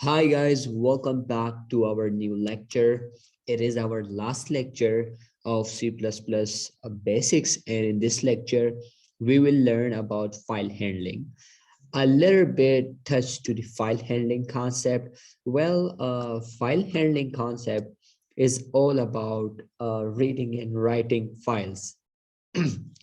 Hi guys, welcome back to our new lecture. It is our last lecture of C++ basics, and in this lecture we will learn about file handling. A little bit touch to the file handling concept. File handling concept is all about reading and writing files.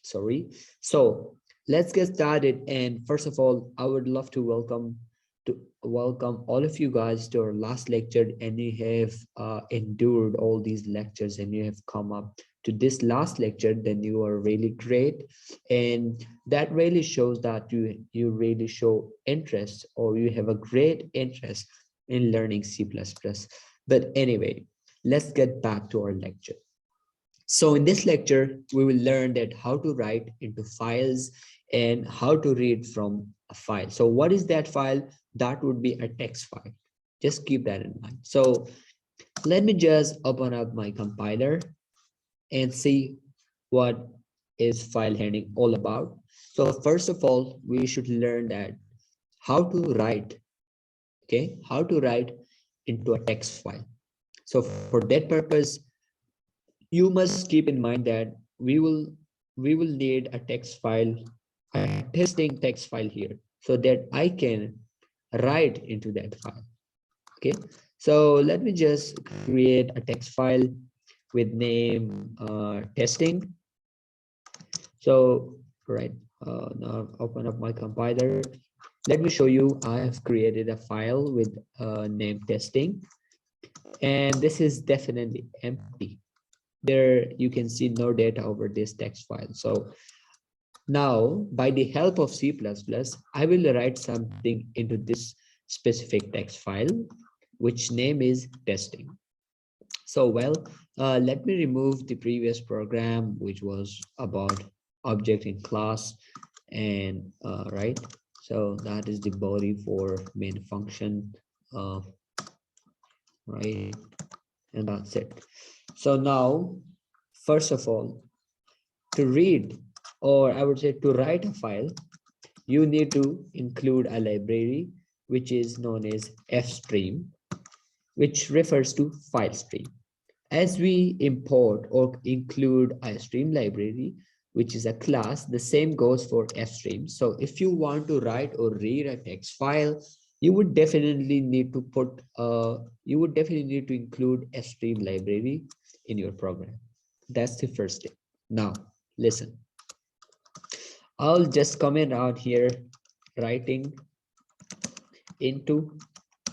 Sorry. So let's get started. And first of all, I would love to welcome all of you guys to our last lecture, and you have endured all these lectures and you have come up to this last lecture. Then you are really great, and that really shows that you really show interest, or you have a great interest in learning C++. But anyway, let's get back to our lecture. So in this lecture, we will learn that how to write into files and how to read from a file. So what is that file? That would be a text file. Just keep that in mind. So let me just open up my compiler and see what is file handling all about. So first of all, we should learn that how to write, how to write into a text file. So for that purpose, you must keep in mind that we will need a text file, a testing text file here, so that I can write into that file. Okay, so let me just create a text file with name testing. So right, now open up my compiler. Let me show you. I have created a file with name testing, and this is definitely empty. There you can see no data over this text file. So now by the help of C++, I will write something into this specific text file, which name is testing. So let me remove the previous program, which was about object in class, and right. So that is the body for main function, right, and that's it. So now, first of all, to read, or I would say to write a file, you need to include a library which is known as fstream, which refers to file stream. As we import or include a stream library, which is a class, the same goes for fstream. So if you want to write or read a text file, you would definitely need to include a stream library in your program. That's the first step. Now listen, I'll just comment out here, writing into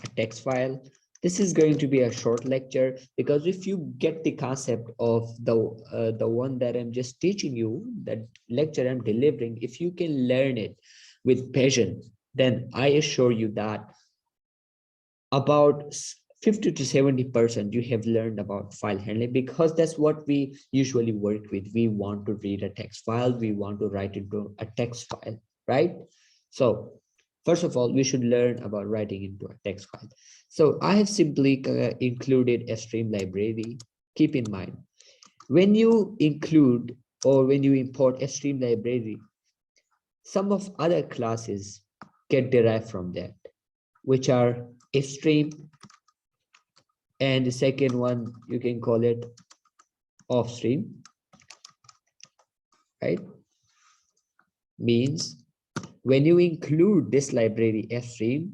a text file. This is going to be a short lecture, because if you get the concept of the one that I'm just teaching you, that lecture I'm delivering, if you can learn it with passion, then I assure you that about 50 to 70% you have learned about file handling, because that's what we usually work with. We want to read a text file, we want to write into a text file, right? So first of all, we should learn about writing into a text file. So I have simply included a stream library. Keep in mind, when you include or when you import a stream library, some of other classes get derived from that, which are fstream, and the second one you can call it offstream, right? Means when you include this library fstream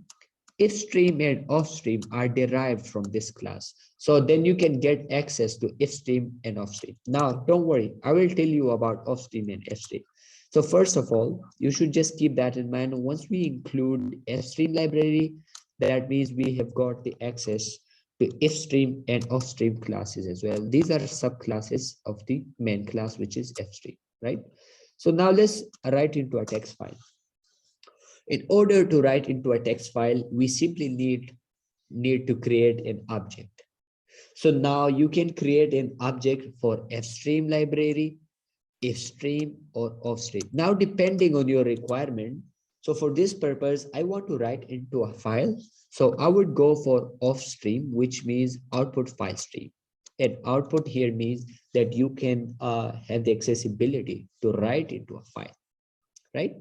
and offstream are derived from this class. So then you can get access to fstream and offstream. Now don't worry, I will tell you about offstream and fstream. So first of all, you should just keep that in mind. Once we include fstream library, that means we have got the access to fstream and offstream classes as well. These are subclasses of the main class, which is fstream, right? So now let's write into a text file. In order to write into a text file, we simply need to create an object. So now you can create an object for fstream library, fstream, or offstream. Now, depending on your requirement. So for this purpose, I want to write into a file. So I would go for offstream, which means output file stream. And output here means that you can have the accessibility to write into a file, right?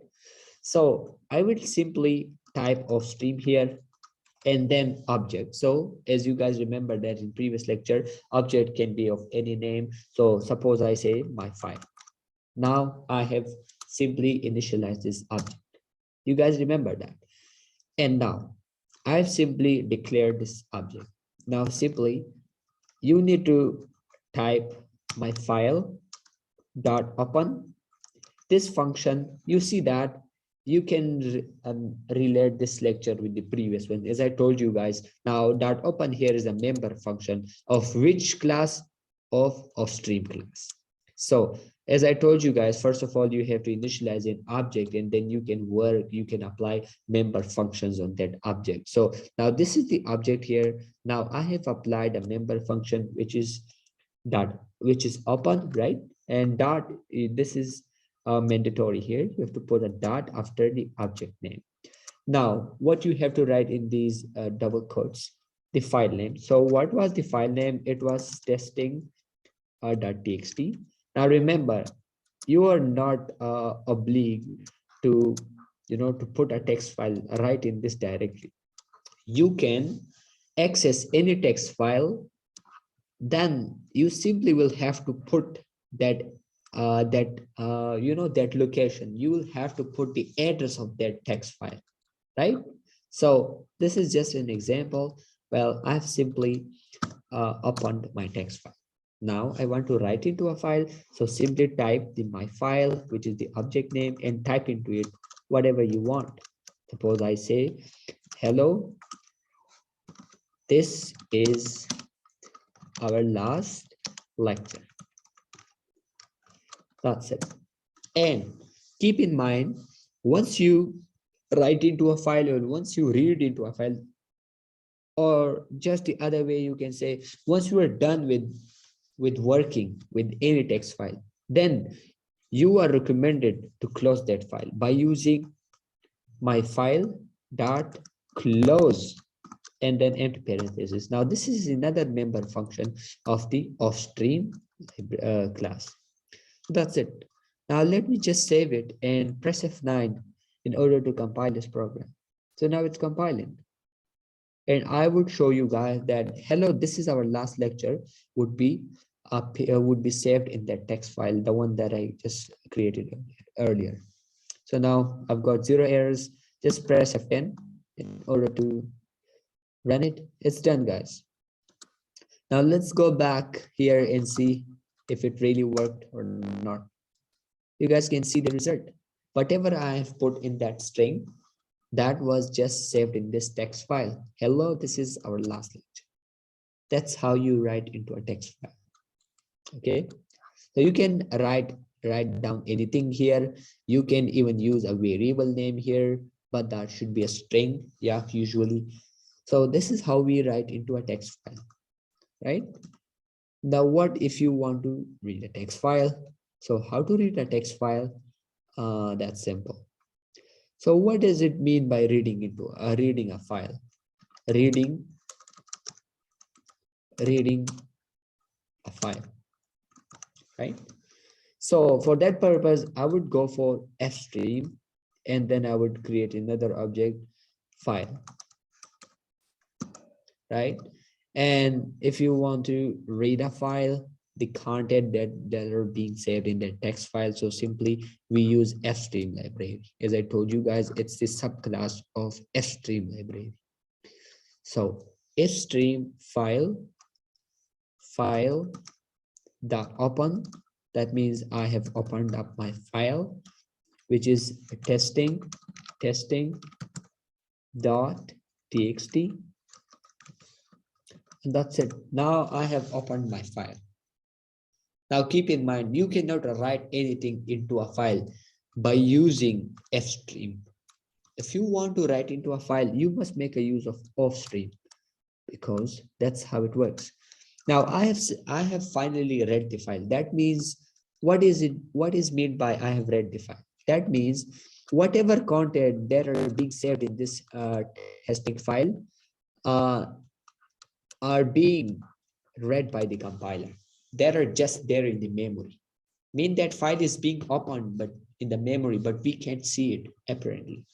So I will simply type offstream here. and then object. So as you guys remember that in previous lecture, object can be of any name. So suppose I say my file. Now I have simply initialized this object. You guys remember that. And now I've simply declared this object. Now simply you need to type my file dot open. This function, you see that you can relate this lecture with the previous one. As I told you guys, now dot open here is a member function of which class? Of stream class. So as I told you guys, first of all, you have to initialize an object, and then you can apply member functions on that object. So now this is the object here. Now I have applied a member function, which is open, right? And dot, this is mandatory here. You have to put a dot after the object name. Now, what you have to write in these double quotes, the file name. So what was the file name? It was testing .txt. Now remember, you are not obliged to, to put a text file right in this directly. You can access any text file, then you simply will have to put that that location. You will have to put the address of that text file, right? So this is just an example. Well, I've simply opened my text file. Now I want to write into a file, so simply type the my file, which is the object name, and type into it whatever you want. Suppose I say, hello, this is our last lecture. That's it. And keep in mind, once you write into a file or once you read into a file, or just the other way you can say, once you are done with working with any text file, then you are recommended to close that file by using my file dot close and then empty parentheses. Now this is another member function of the offstream class. That's it. Now let me just save it and press F9 in order to compile this program. So now it's compiling. And I would show you guys that, hello, this is our last lecture, would be saved in that text file, the one that I just created earlier. So now I've got 0 errors. Just press F10 in order to run it. It's done, guys. Now let's go back here and see if it really worked or not. You guys can see the result. Whatever I have put in that string, that was just saved in this text file. Hello, this is our last lecture. That's how you write into a text file. Okay, so you can write down anything here. You can even use a variable name here, but that should be a string, yeah, usually. So this is how we write into a text file, right? Now what if you want to read a text file? So how to read a text file? That's simple. So what does it mean by reading a file? Reading a file, right? So for that purpose, I would go for fstream, and then I would create another object, file, right? And if you want to read a file, the content that are being saved in the text file, so simply we use fstream library. As I told you guys, it's the subclass of fstream library. So fstream file dot open, that means I have opened up my file, which is testing dot txt, and that's it. Now I have opened my file. Now keep in mind, you cannot write anything into a file by using fstream. If you want to write into a file, you must make a use of offstream, because that's how it works. Now I have finally read the file. That means, what is meant by I have read the file? That means whatever content that are being saved in this testing file are being read by the compiler. That are just there in the memory. Mean that file is being opened but in the memory, but we can't see it apparently.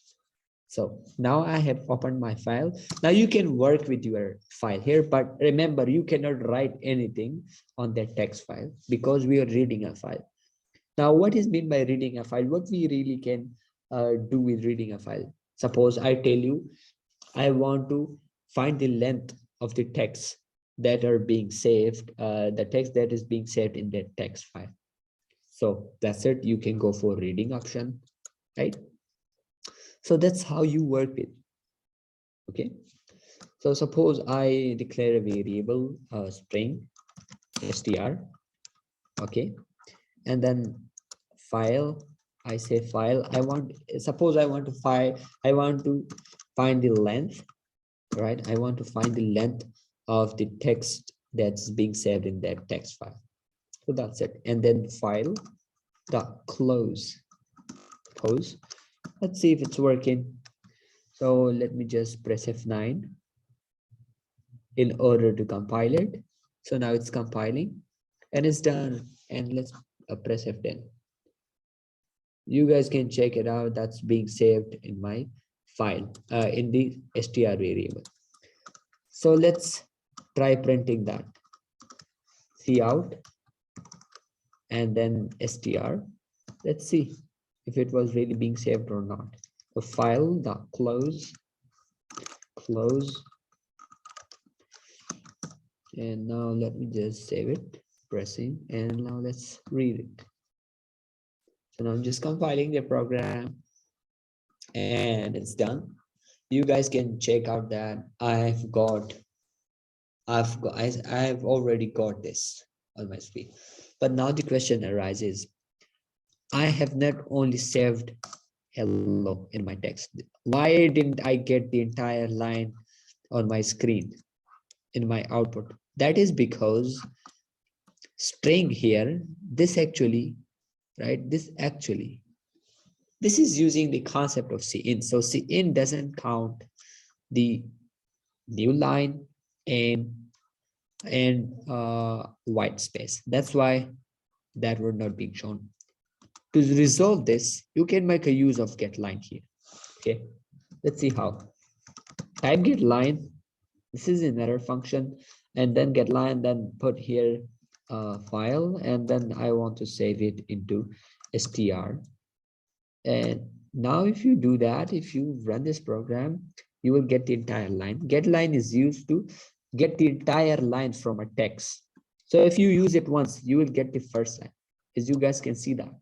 So now I have opened my file. Now you can work with your file here, but remember, you cannot write anything on that text file because we are reading a file. Now, what is meant by reading a file? What we really can do with reading a file? Suppose I tell you, I want to find the length of the text that are being saved, the text that is being saved in that text file. So that's it. You can go for reading option, right? So that's how you work with. Okay. So suppose I declare a variable string str. Okay. And then file, I say file, suppose I want to find the length, right? I want to find the length of the text that's being saved in that text file. So that's it. And then file dot close. Let's see if it's working. So let me just press F9 in order to compile it. So now it's compiling and it's done. And let's press F10. You guys can check it out. That's being saved in my file in the str variable. So let's try printing that. Cout and then str. Let's see if it was really being saved or not. So file dot close, and now let me just save it, pressing, and now let's read it. So now I'm just compiling the program and it's done. You guys can check out that I've already got this on my screen. But now the question arises, I have not only saved hello in my text. Why didn't I get the entire line on my screen in my output? That is because string here, this is using the concept of cin. So cin doesn't count the new line and white space. That's why that would not be shown. To resolve this, you can make a use of getLine here. Okay, let's see how. Type getLine. This is another function, and then getLine, then put here file, and then I want to save it into str. And now if you do that, if you run this program, you will get the entire line. GetLine is used to get the entire line from a text. So if you use it once, you will get the first line, as you guys can see that.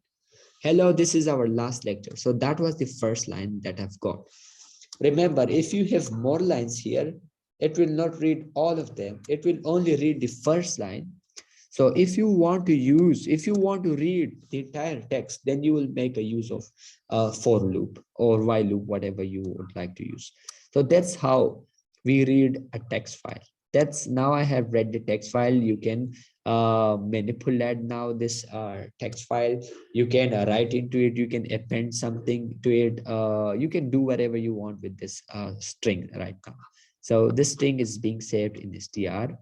Hello, this is our last lecture. So that was the first line that I've got. Remember, if you have more lines here, it will not read all of them. It will only read the first line. So if you want to read the entire text, then you will make a use of for loop or while loop, whatever you would like to use. So that's how we read a text file. That's now I have read the text file. You can manipulate now this text file. You can write into it. You can append something to it. You can do whatever you want with this string right now. So this string is being saved in this str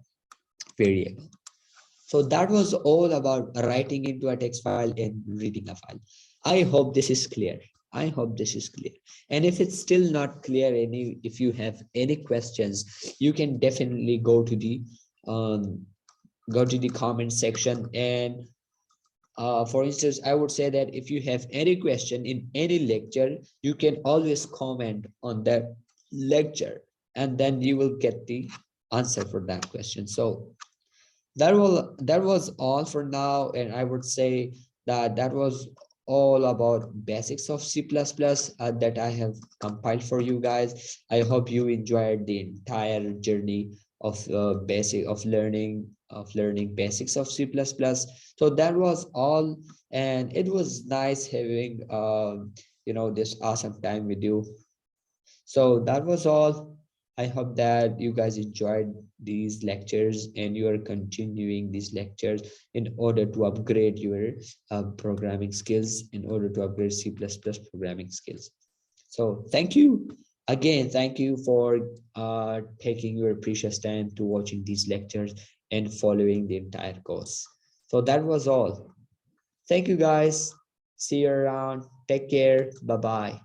variable. So that was all about writing into a text file and reading a file. I hope this is clear. I hope this is clear. And if it's still not clear, if you have any questions, you can definitely go to the comment section. And for instance, I would say that if you have any question in any lecture, you can always comment on that lecture, and then you will get the answer for that question. So that was all for now, and I would say that was all about basics of C++ that I have compiled for you guys. I hope you enjoyed the entire journey of learning basics of C++. So that was all, and it was nice having this awesome time with you. So that was all. I hope that you guys enjoyed these lectures and you are continuing these lectures in order to upgrade your programming skills, in order to upgrade C++ programming skills. So thank you again. Thank you for taking your precious time to watching these lectures and following the entire course. So that was all. Thank you guys. See you around. Take care. Bye-bye.